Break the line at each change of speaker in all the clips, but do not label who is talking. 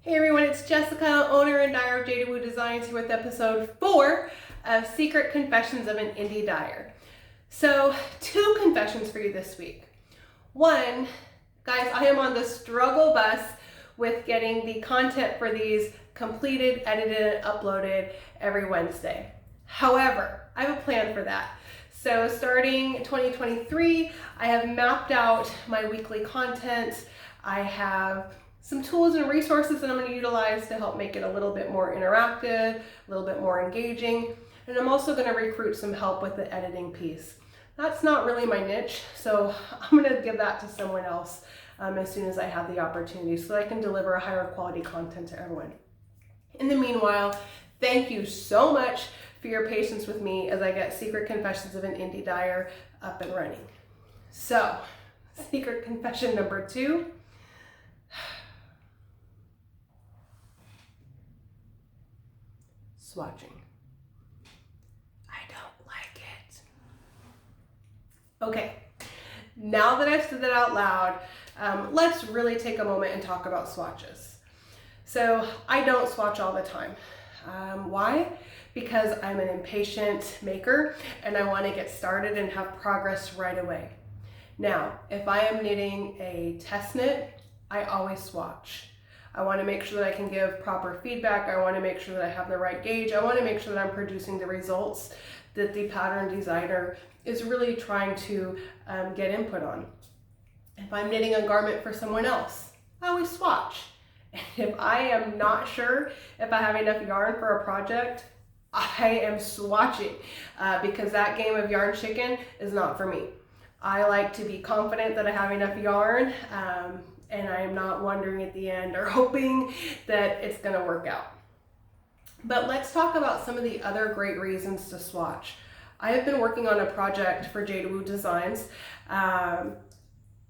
Hey everyone, it's Jessica, owner and dyer of Jada Woo Designs, here with episode 4 of Secret Confessions of an Indie Dyer. So, 2 confessions for you this week. 1, guys, I am on the struggle bus with getting the content for these completed, edited, and uploaded every Wednesday. However, I have a plan for that. So starting 2023, I have mapped out my weekly content. I have some tools and resources that I'm going to utilize to help make it a little bit more interactive, a little bit more engaging, and I'm also going to recruit some help with the editing piece. That's not really my niche, so I'm going to give that to someone else as soon as I have the opportunity so that I can deliver a higher quality content to everyone. In the meanwhile, thank you so much for your patience with me as I get Secret Confessions of an Indie Dyer up and running. So, secret confession number 2. Swatching. I don't like it. Okay, now that I've said that out loud, let's really take a moment and talk about swatches. So I don't swatch all the time. Why? Because I'm an impatient maker and I want to get started and have progress right away. Now, if I am knitting a test knit, I always swatch. I want to make sure that I can give proper feedback. I want to make sure that I have the right gauge. I want to make sure that I'm producing the results that the pattern designer is really trying to get input on. If I'm knitting a garment for someone else, I always swatch. And if I am not sure if I have enough yarn for a project, I am swatching because that game of yarn chicken is not for me. I like to be confident that I have enough yarn and I'm not wondering at the end or hoping that it's going to work out. But let's talk about some of the other great reasons to swatch. I have been working on a project for Jada Woo Designs.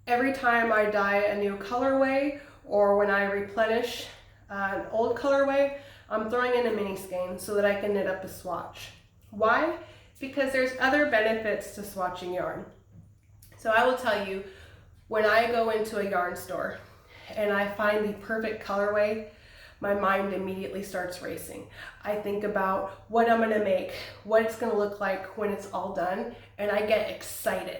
Every time I dye a new colorway or when I replenish an old colorway, I'm throwing in a mini skein so that I can knit up a swatch. Why? Because there's other benefits to swatching yarn. So I will tell you, when I go into a yarn store and I find the perfect colorway, my mind immediately starts racing. I think about what I'm gonna make, what it's gonna look like when it's all done, and I get excited.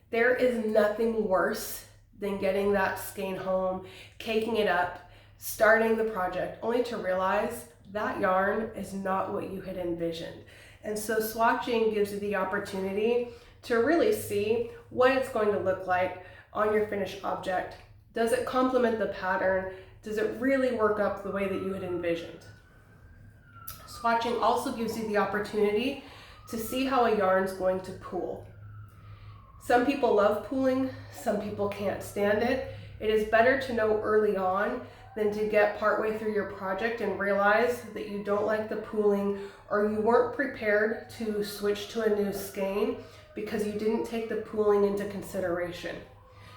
There is nothing worse than getting that skein home, caking it up, starting the project, only to realize that yarn is not what you had envisioned. And so swatching gives you the opportunity to really see what it's going to look like on your finished object. Does it complement the pattern? Does it really work up the way that you had envisioned? Swatching also gives you the opportunity to see how a yarn is going to pool. Some people love pooling, some people can't stand it. It is better to know early on than to get partway through your project and realize that you don't like the pooling or you weren't prepared to switch to a new skein because you didn't take the pooling into consideration.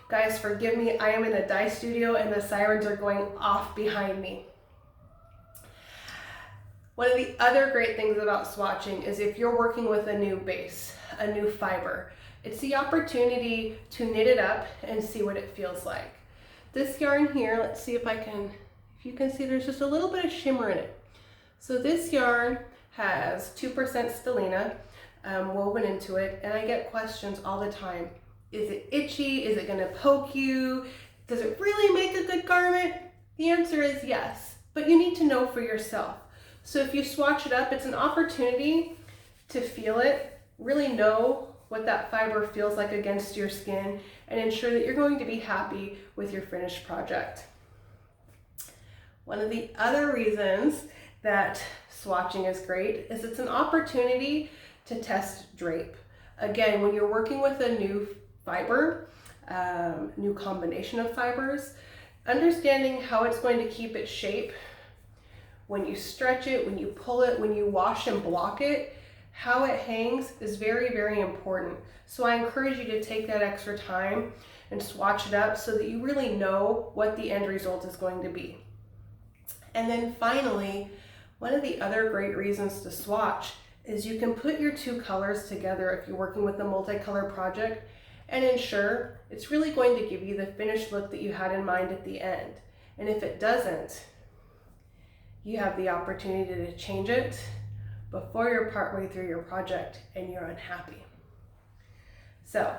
Guys, forgive me, I am in a dye studio and the sirens are going off behind me. One of the other great things about swatching is if you're working with a new base, a new fiber, it's the opportunity to knit it up and see what it feels like. This yarn here, let's see if you can see there's just a little bit of shimmer in it. So this yarn has 2% stellina woven into it, and I get questions all the time. Is it itchy? Is it gonna poke you? Does it really make a good garment? The answer is yes, but you need to know for yourself. So if you swatch it up, it's an opportunity to feel it, really know what that fiber feels like against your skin, and ensure that you're going to be happy with your finished project. One of the other reasons that swatching is great is it's an opportunity to test drape. Again, when you're working with a new fiber, new combination of fibers, understanding how it's going to keep its shape when you stretch it, when you pull it, when you wash and block it, how it hangs is very, very important. So I encourage you to take that extra time and swatch it up so that you really know what the end result is going to be. And then finally, one of the other great reasons to swatch is you can put your 2 colors together if you're working with a multicolor project and ensure it's really going to give you the finished look that you had in mind at the end. And if it doesn't, you have the opportunity to change it before you're partway through your project and you're unhappy. So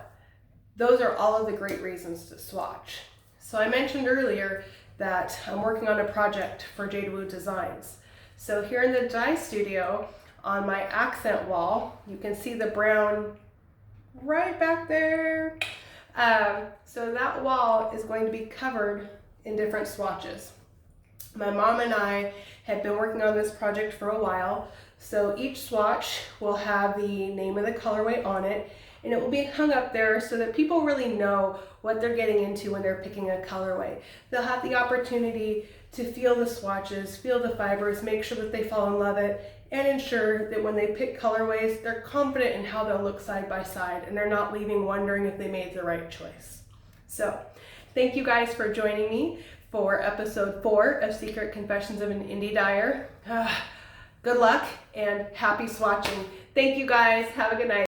those are all of the great reasons to swatch. So I mentioned earlier that I'm working on a project for Jade Woo Designs. So here in the dye studio, on my accent wall, you can see the brown right back there. So that wall is going to be covered in different swatches. My mom and I have been working on this project for a while, so each swatch will have the name of the colorway on it, and it will be hung up there so that people really know what they're getting into when they're picking a colorway. They'll have the opportunity to feel the swatches, feel the fibers, make sure that they fall in love it, and ensure that when they pick colorways, they're confident in how they'll look side by side and they're not leaving wondering if they made the right choice. So thank you guys for joining me for episode 4 of Secret Confessions of an Indie Dyer. Good luck and happy swatching. Thank you guys. Have a good night.